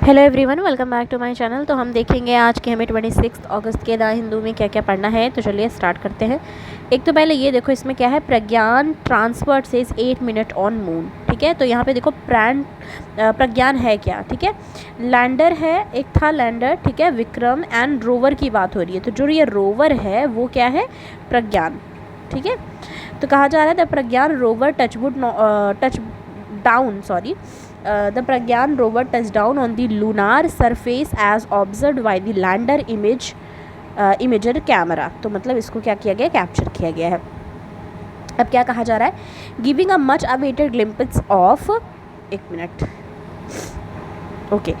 Hello everyone, welcome back to my channel. तो हम देखेंगे आज के हमें 26 अगस्त के द हिंदू में क्या क्या पढ़ना है। तो चलिए स्टार्ट करते हैं। एक तो पहले ये देखो, इसमें क्या है, Pragyan transferred says 8 minute on moon. ठीक है, तो यहाँ पे देखो प्रज्ञान है क्या। ठीक है, लैंडर है, एक था लैंडर, ठीक है, विक्रम एंड रोवर की बात हो रही है। तो जो ये रोवर है वो क्या है, प्रज्ञान। ठीक है, तो कहा जा रहा है the Pragyan rover the Pragyan rover touched down on the lunar surface as observed by the lander imager camera। तो मतलब इसको क्या किया गया, कैप्चर किया गया है। अब क्या कहा जा रहा है, giving a much awaited glimpse of, एक मिनट, ओके,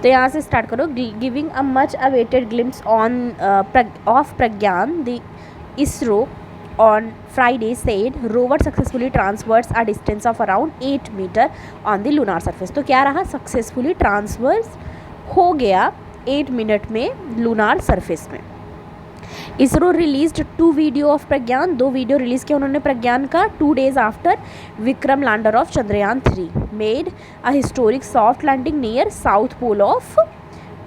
तो यहाँ से स्टार्ट करो। Giving a much awaited glimpse of Pragyan the ISRO on Friday said rover successfully transverse a distance of around 8 meter on the lunar surface। तो क्या रहा, successfully transverse हो गया 8 मिनट में लूनार सरफेस में। ISRO released 2 video of Pragyan, 2 video release किया उन्होंने प्रज्ञान का 2 days after Vikram lander of Chandrayaan 3 made a historic soft landing near south pole of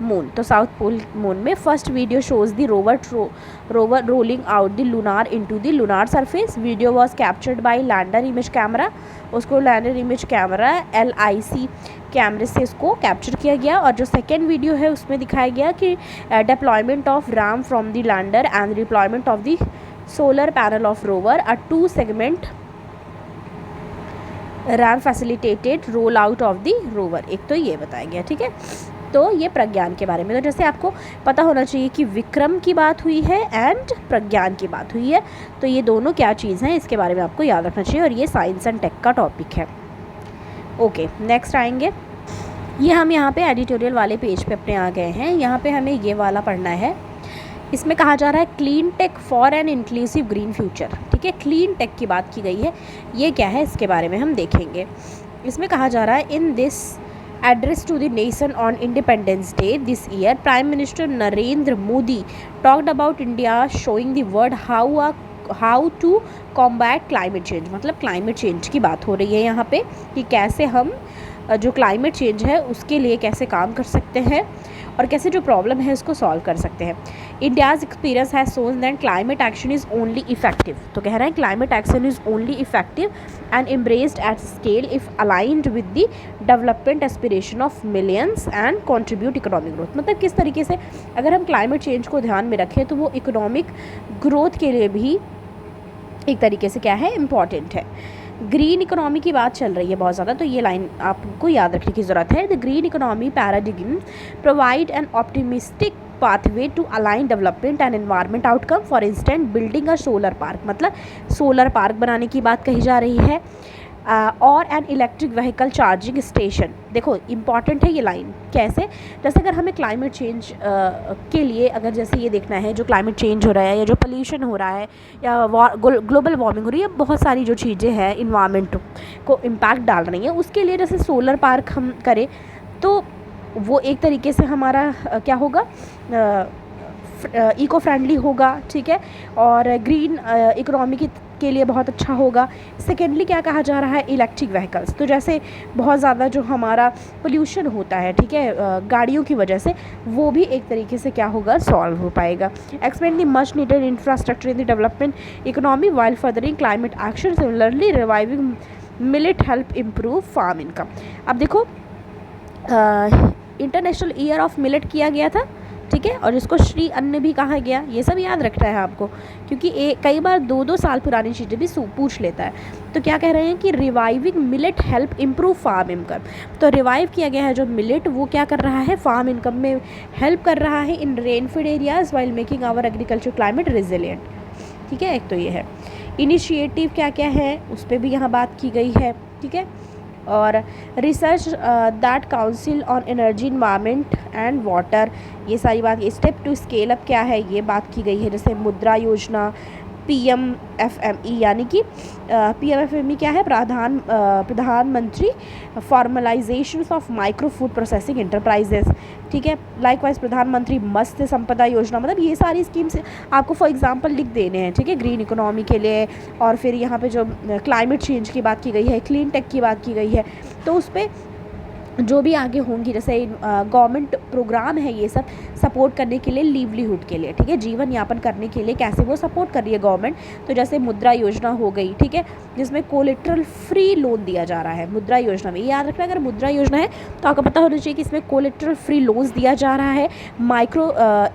moon. तो साउथ पोल मून में first video shows the rover rolling out the lunar into the lunar surface. Video was captured by lander image camera, उसको lander image camera LIC कैमरे से इसको capture किया गया। और जो सेकेंड वीडियो है उसमें दिखाया गया कि deployment of RAM from the lander and deployment of the solar panel of rover, a 2 segment RAM facilitated roll out of the rover. एक तो ये बताया गया। ठीक है, तो ये प्रज्ञान के बारे में। तो जैसे आपको पता होना चाहिए कि विक्रम की बात हुई है एंड प्रज्ञान की बात हुई है, तो ये दोनों क्या चीज़ हैं इसके बारे में आपको याद रखना चाहिए। और ये साइंस एंड टेक का टॉपिक है। ओके, नेक्स्ट आएंगे। ये हम यहाँ पे एडिटोरियल वाले पेज पे अपने आ गए हैं। यहाँ पे हमें ये वाला पढ़ना है। इसमें कहा जा रहा है clean tech for an inclusive green future. ठीक है, क्लीन टेक की बात की गई है। ये क्या है इसके बारे में हम देखेंगे। इसमें कहा जा रहा है, in this address to the nation on Independence Day this year, Prime Minister Narendra Modi talked about India showing the world how to combat climate change। मतलब क्लाइमेट चेंज की बात हो रही है यहाँ पे कि कैसे हम जो क्लाइमेट चेंज है उसके लिए कैसे काम कर सकते हैं और कैसे जो प्रॉब्लम है उसको सॉल्व कर सकते हैं। India's experience has shown that climate action is only effective. तो कह रहे हैं climate action is only effective and embraced at scale if aligned with the development aspiration of millions and contribute economic growth. मतलब किस तरीके से अगर हम क्लाइमेट चेंज को ध्यान में रखें तो वो इकोनॉमिक ग्रोथ के लिए भी एक तरीके से क्या है, इम्पॉर्टेंट है। ग्रीन इकोनॉमी की बात चल रही है बहुत ज़्यादा, तो ये लाइन आपको याद रखने की ज़रूरत है। The green economy paradigm provide an optimistic pathway to align development and environment outcome. For instant building a solar park, मतलब सोलर पार्क बनाने की बात कही जा रही है। और an electric vehicle charging station. देखो इंपॉर्टेंट है ये लाइन। कैसे, जैसे अगर हमें क्लाइमेट चेंज के लिए अगर जैसे ये देखना है, जो क्लाइमेट चेंज हो रहा है या जो पोल्यूशन हो रहा है या ग्लोबल वार्मिंग हो रही है, बहुत सारी जो चीज़ें हैं इन्वायरमेंट को इम्पैक्ट डाल रही हैं, उसके लिए जैसे सोलर पार्क हम करें तो वो एक तरीके से हमारा क्या होगा, इको फ्रेंडली होगा। ठीक है, और ग्रीन इकोनॉमी के लिए बहुत अच्छा होगा। सेकेंडली क्या कहा जा रहा है, इलेक्ट्रिक व्हीकल्स। तो जैसे बहुत ज़्यादा जो हमारा पोल्यूशन होता है, ठीक है, गाड़ियों की वजह से, वो भी एक तरीके से क्या होगा, सॉल्व हो पाएगा। Expand the much needed infrastructure in the development economy while furthering climate action. Similarly reviving millet help improve farm income. अब देखो इंटरनेशनल ईयर ऑफ मिलेट किया गया था, ठीक है, और इसको श्री अन्न भी कहा गया। ये सब याद रखना है आपको, क्योंकि कई बार 2-2 साल पुरानी चीज़ें भी पूछ लेता है। तो क्या कह रहे हैं कि reviving millet help improve farm income. तो रिवाइव किया गया है जो मिलेट, वो क्या कर रहा है, फार्म इनकम में हेल्प कर रहा है in rainfed areas while making our agriculture climate resilient. ठीक है, एक तो ये है। इनिशिएटिव क्या क्या है उस पर भी यहाँ बात की गई है। ठीक है, और research that council on energy environment and water, ये सारी बात। स्टेप टू स्केल अप क्या है ये बात की गई है। जैसे मुद्रा योजना, PMFME, यानी कि PMFME क्या है, प्रधानमंत्री formalisation of micro food processing enterprises. ठीक है, लाइकवाइज प्रधानमंत्री मत्स्य संपदा योजना। मतलब ये सारी स्कीम्स आपको फॉर एग्जांपल लिख देने हैं। ठीक है, ग्रीन इकोनॉमी के लिए। और फिर यहाँ पे जो क्लाइमेट चेंज की बात की गई है, क्लीन टेक की बात की गई है, तो उस पर जो भी आगे होंगी, जैसे गवर्नमेंट प्रोग्राम है ये सब सपोर्ट करने के लिए, लिवलीहुड के लिए, ठीक है, जीवन यापन करने के लिए कैसे वो सपोर्ट कर रही है गवर्नमेंट। तो जैसे मुद्रा योजना हो गई, ठीक है, जिसमें कोलेट्रल फ्री लोन दिया जा रहा है मुद्रा योजना में। ये याद रखना, अगर मुद्रा योजना है तो आपको पता होना चाहिए कि इसमें कोलेट्रल फ्री लोन्स दिया जा रहा है माइक्रो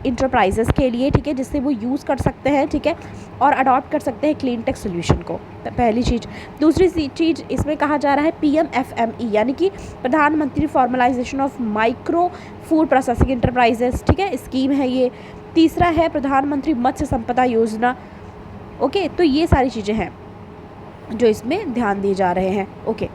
इंटरप्राइजेस के लिए, ठीक है, जिससे वो यूज़ कर सकते हैं, ठीक है, और अडॉप्ट कर सकते हैं क्लीन टेक सोल्यूशन को, पहली चीज़। दूसरी चीज़ इसमें कहा जा रहा है PMFME, यानी कि प्रधानमंत्री formalisation of micro food processing enterprises, ठीक है, स्कीम है ये। तीसरा है प्रधानमंत्री मत्स्य संपदा योजना। ओके, तो ये सारी चीज़ें हैं जो इसमें ध्यान दिए जा रहे हैं। Okay,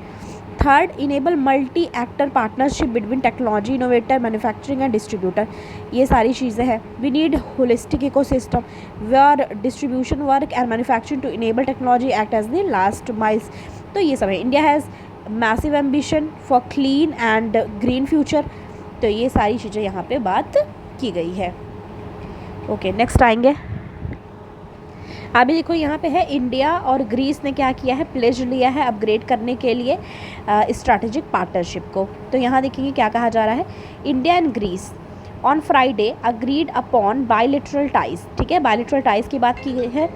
third, enable multi actor partnership between technology innovator, manufacturing and distributor. ये सारी चीज़ें हैं। We need holistic ecosystem where distribution work and manufacturing to enable technology act as the last miles. तो ये सब है। India has massive ambition for clean and green future. तो ये सारी चीज़ें यहाँ पे बात की गई है। ओके, नेक्स्ट आएंगे। अभी देखो यहाँ पे है, इंडिया और ग्रीस ने क्या किया है, प्लेज लिया है अपग्रेड करने के लिए स्ट्रैटेजिक पार्टनरशिप को। तो यहाँ देखेंगे क्या कहा जा रहा है, India and Greece on Friday agreed upon bilateral ties, ठीक है, बायलैटरल टाइज की बात की गई है,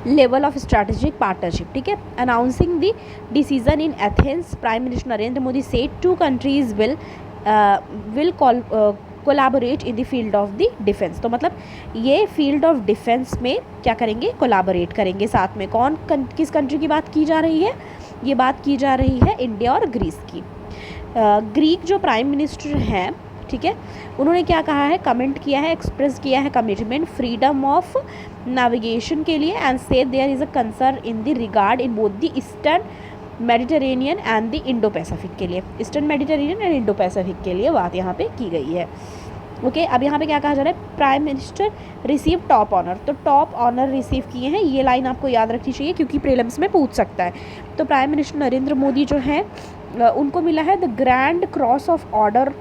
लेवल ऑफ स्ट्रैटेजिक पार्टनरशिप, ठीक है, announcing the decision in Athens. Prime minister Narendra Modi said 2 countries will collaborate in the field of the defence. तो मतलब ये फील्ड ऑफ डिफेंस में क्या करेंगे, कोलैबोरेट करेंगे साथ में। किस कंट्री की बात की जा रही है, ये बात की जा रही है इंडिया और ग्रीस की। ग्रीक जो प्राइम मिनिस्टर हैं, ठीक है, उन्होंने क्या कहा है, कमेंट किया है, एक्सप्रेस किया है कमिटमेंट फ्रीडम ऑफ नेविगेशन के लिए एंड से there is a concern in the regard in both the eastern Mediterranean and the Indo Pacific के लिए, eastern Mediterranean and Indo Pacific के लिए बात यहाँ पे की गई है। ओके, अब यहाँ पे क्या कहा जा रहा है, prime minister receive top honour. तो टॉप ऑनर रिसीव किए हैं, ये लाइन आपको याद रखनी चाहिए क्योंकि प्रीलिम्स में पूछ सकता है। तो प्राइम मिनिस्टर नरेंद्र मोदी जो हैं उनको मिला है the grand cross of order,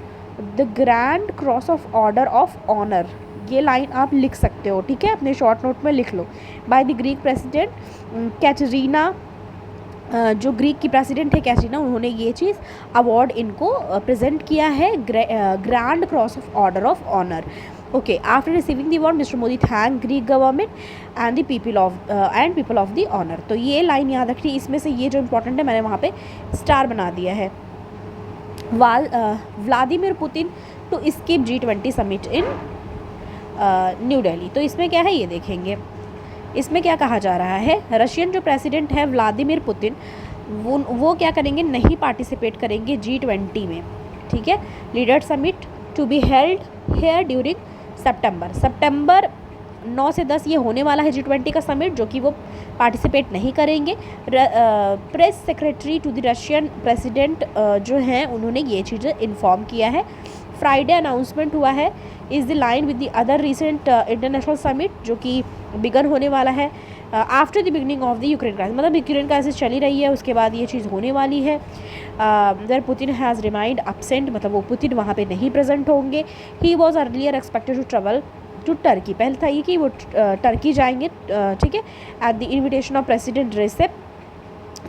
the grand cross of order of honour. ये लाइन आप लिख सकते हो, ठीक है, अपने शॉर्ट नोट में लिख लो। By the Greek president Katerina, जो ग्रीक की प्रेसिडेंट है कैटरीना, उन्होंने ये चीज़ अवार्ड इनको प्रेजेंट किया है, grand cross of order of honour. Okay, after receiving the award mister Modi thank Greek government and the people of the honour. तो ये लाइन याद रखनी, इसमें से ये जो इंपॉर्टेंट है मैंने वहाँ पे स्टार बना दिया है। Vladimir Putin to skip G20 summit in New Delhi. तो इसमें क्या है ये देखेंगे, इसमें क्या कहा जा रहा है, रशियन जो प्रेसिडेंट है व्लादिमीर पुतिन, वो क्या करेंगे, नहीं पार्टिसिपेट करेंगे G20 में, ठीक है, leader summit to be held here during सितंबर 9 से 10 ये होने वाला है G20 का समिट, जो कि वो पार्टिसिपेट नहीं करेंगे। Press secretary to the Russian president जो हैं उन्होंने ये चीज़ें इन्फॉर्म किया है। फ्राइडे अनाउंसमेंट हुआ है, is the line with the other recent international summit जो कि बिगन होने वाला है after the beginning of the Ukraine crisis. मतलब यूक्रेन क्राइसिस चली रही है, उसके बाद ये चीज़ होने वाली है। There Putin has remind absent, मतलब वो पुतिन वहाँ पे नहीं प्रेजेंट होंगे। He was earlier expected to travel to Turkey, पहले था ये कि वो टर्की जाएंगे, ठीक है, at the invitation of president Recep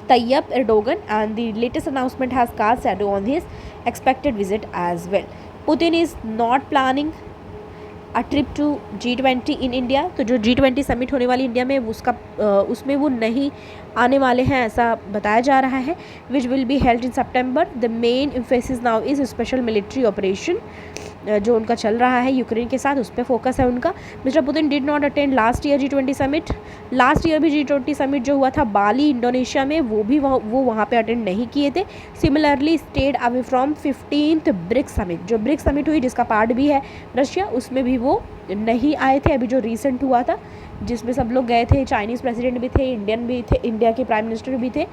Tayyip Erdogan, and the latest announcement has cast shadow on his expected visit as well. Putin is not planning a trip to G20 in India। तो जो G20 summit होने वाली India में उसमें वो नहीं आने वाले हैं, ऐसा बताया जा रहा है। Which will be held in September. The main emphasis now is special military operation जो उनका चल रहा है यूक्रेन के साथ, उस पर फोकस है उनका। Mister Putin did not attend last year G20 summit. Last year भी G20 समिट जो हुआ था बाली इंडोनेशिया में, वो वहाँ पे अटेंड नहीं किए थे। Similarly stayed away from 15th BRICS summit, जो ब्रिक्स समिट हुई जिसका पार्ट भी है रशिया, उसमें भी वो नहीं आए थे। अभी जो रिसेंट हुआ था जिसमें सब लोग गए थे, चाइनीज़ प्रेसिडेंट भी थे, इंडियन भी थे, इंडिया के प्राइम मिनिस्टर भी थे,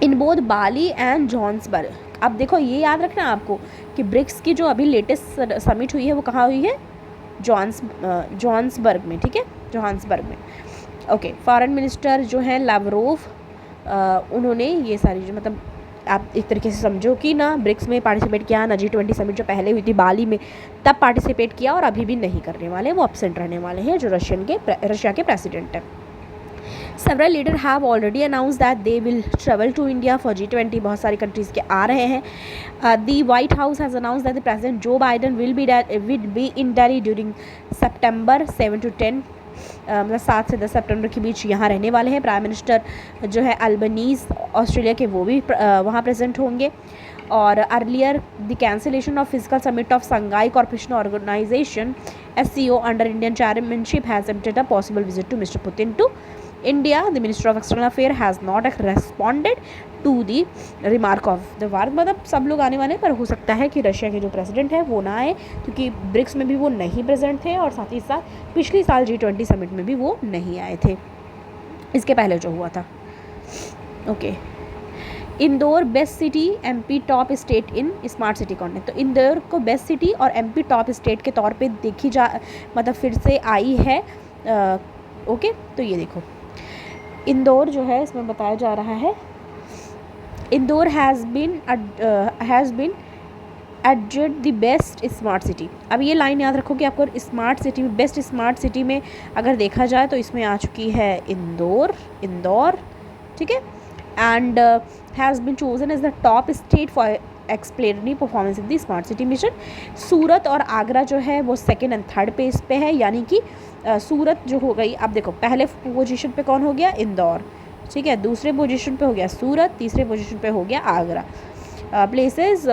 इन बोथ बाली एंड जॉन्सबर्ग। अब देखो ये याद रखना आपको कि ब्रिक्स की जो अभी लेटेस्ट समिट हुई है वो कहाँ हुई है, जॉन्सबर्ग में, ठीक है, जोहान्सबर्ग में। ओके, फॉरेन मिनिस्टर जो हैं लावरोव, उन्होंने ये सारी जो मतलब आप एक तरीके से समझो कि ना ब्रिक्स में पार्टिसिपेट किया, ना G20 समिट जो पहले हुई थी बाली में तब पार्टिसिपेट किया, और अभी भी नहीं करने वाले, वो एब्सेंट रहने वाले हैं जो रशिया के प्रेसिडेंट हैं। Several leaders have already announced that they will travel to India for G20. बहुत सारी कंट्रीज़ के आ रहे हैं. The White House has announced that the President Joe Biden will be in Delhi during September 7 to 10. मतलब 7 से 10 सितंबर के बीच यहाँ रहने वाले हैं. प्राइम मिनिस्टर जो है अल्बनीज़ ऑस्ट्रेलिया के, वो भी वहाँ प्रेजेंट होंगे. और earlier the cancellation of physical summit of Shanghai corporation organisation SCO under Indian chairmanship has tempted a possible visit to Mr. Putin to India. The Minister of External Affairs has not responded to the remark of the war. मतलब सब लोग आने वाले, पर हो सकता है कि रशिया के जो प्रेसिडेंट है वो ना आए, क्योंकि ब्रिक्स में भी वो नहीं प्रेजेंट थे और साथ ही साथ पिछली साल G20 समिट में भी वो नहीं आए थे, इसके पहले जो हुआ था. Okay. Indore best city MP top state in smart city contest. तो इंदौर को बेस्ट सिटी और MP टॉप स्टेट के तौर पे देखी जा, मतलब फिर से आई है. ओके. तो ये देखो इंदौर जो है इसमें बताया जा रहा है, Indore has been adjudged the best smart city. अब ये लाइन याद रखो कि आपको स्मार्ट सिटी में, बेस्ट स्मार्ट सिटी में अगर देखा जाए तो इसमें आ चुकी है इंदौर. ठीक है. And has been chosen as the top state for exemplary performance in the smart city mission. Surat और आगरा जो है वो सेकेंड एंड थर्ड पेज पे है, यानी कि सूरत जो हो गई. अब देखो पहले पोजीशन पे कौन हो गया, इंदौर. ठीक है. दूसरे पोजीशन पे हो गया सूरत, तीसरे पोजीशन पे हो गया Agra. Places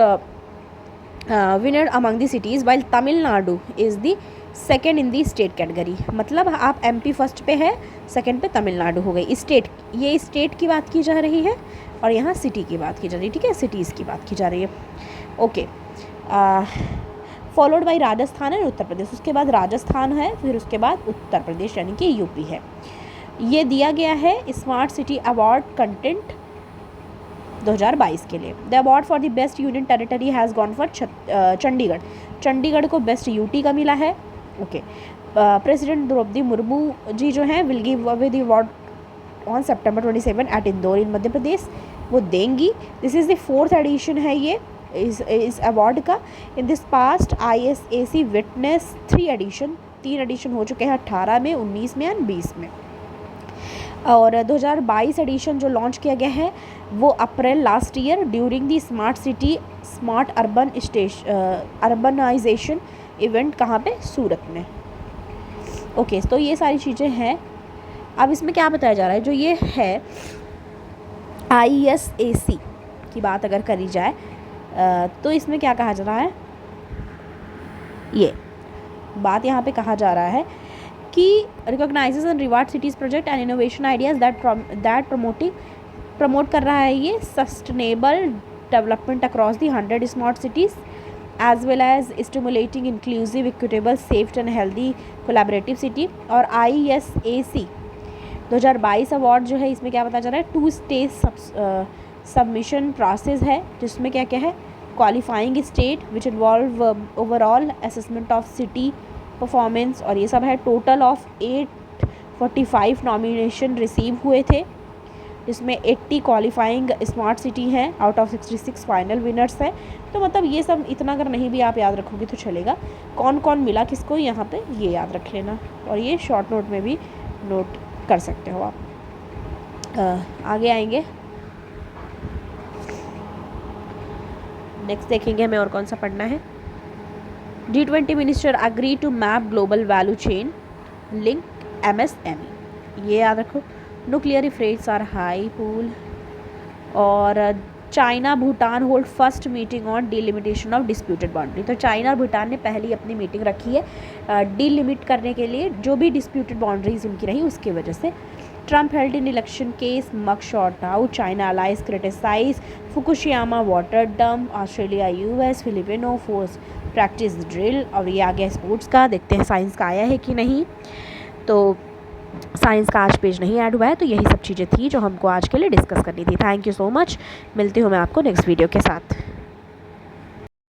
winner among the cities while Tamil Nadu is the second in the state category. मतलब आप MP फर्स्ट पे है, सेकेंड पे तमिलनाडु हो गई. स्टेट, ये स्टेट की बात की जा रही है और यहाँ सिटी की बात की जा रही है. ठीक है. सिटीज़ की बात की जा रही है. Okay. Followed by Rajasthan and Uttar Pradesh. उसके बाद राजस्थान है, फिर उसके बाद उत्तर प्रदेश यानी कि UP है. ये दिया गया है स्मार्ट सिटी अवार्ड कंटेंट 2022 के लिए. The award for the best union territory has gone for Chandigarh. Chandigarh को बेस्ट UT का मिला है. ओके. प्रेसिडेंट द्रौपदी मुर्मू जी जो हैं will give away the award on September 27 at Indore in Madhya Pradesh. वो देंगी. This is the 4th addition है ये इस अवार्ड का. In this past ISAC witness 3 edition हो चुके हैं, 18 में, 19 में एंड 20 में. और 2022 एडिशन जो लॉन्च किया गया है वो April last year during the smart city smart urbanisation event. कहाँ पे, सूरत में. ओके. तो ये सारी चीज़ें हैं. अब इसमें क्या बताया जा रहा है, जो ये है ISAC की बात अगर करी जाए तो इसमें क्या कहा जा रहा है, ये बात यहाँ पे कहा जा रहा है कि recognises and reward cities project and innovation ideas that promote कर रहा है ये sustainable development across the 100 smart cities as well as stimulating inclusive equitable safe and healthy collaborative city. और ISAC 2022 अवार्ड जो है इसमें क्या बताया जा रहा है, 2 स्टेज सबमिशन प्रोसेस है, जिसमें क्या क्या है, qualifying state which involve overall assessment of city performance और ये सब है. टोटल ऑफ 845 नॉमिनेशन रिसीव हुए थे, जिसमें 80 क्वालिफाइंग स्मार्ट सिटी हैं आउट ऑफ 66 फाइनल विनर्स हैं. तो मतलब ये सब इतना अगर नहीं भी आप याद रखोगे तो चलेगा, कौन कौन मिला किसको, यहाँ पे ये याद रख लेना. और ये शॉर्ट नोट में भी नोट कर सकते हो आप. आगे आएंगे, नेक्स्ट देखेंगे हमें और कौन सा पढ़ना है. G20 minister agree to map global value chain link MSME. ये याद रखो. Nuclear threats are high pool. और China Bhutan hold first meeting on delimitation of disputed boundary. तो चाइना और भूटान ने पहली अपनी मीटिंग रखी है डिलिमिट करने के लिए जो भी डिस्प्यूटेड बाउंड्रीज उनकी रही उसकी वजह से. Trump held in election case mug shot out. China allies criticise Fukushima water dump. Australia US Filipino force practice drill. और ये आ गया स्पोर्ट्स का. देखते हैं साइंस का आया है कि नहीं. तो साइंस का आज पेज नहीं ऐड हुआ है. तो यही सब चीज़ें थी जो हमको आज के लिए डिस्कस करनी थी. Thank you so much. मिलती हूँ मैं आपको नेक्स्ट वीडियो के साथ.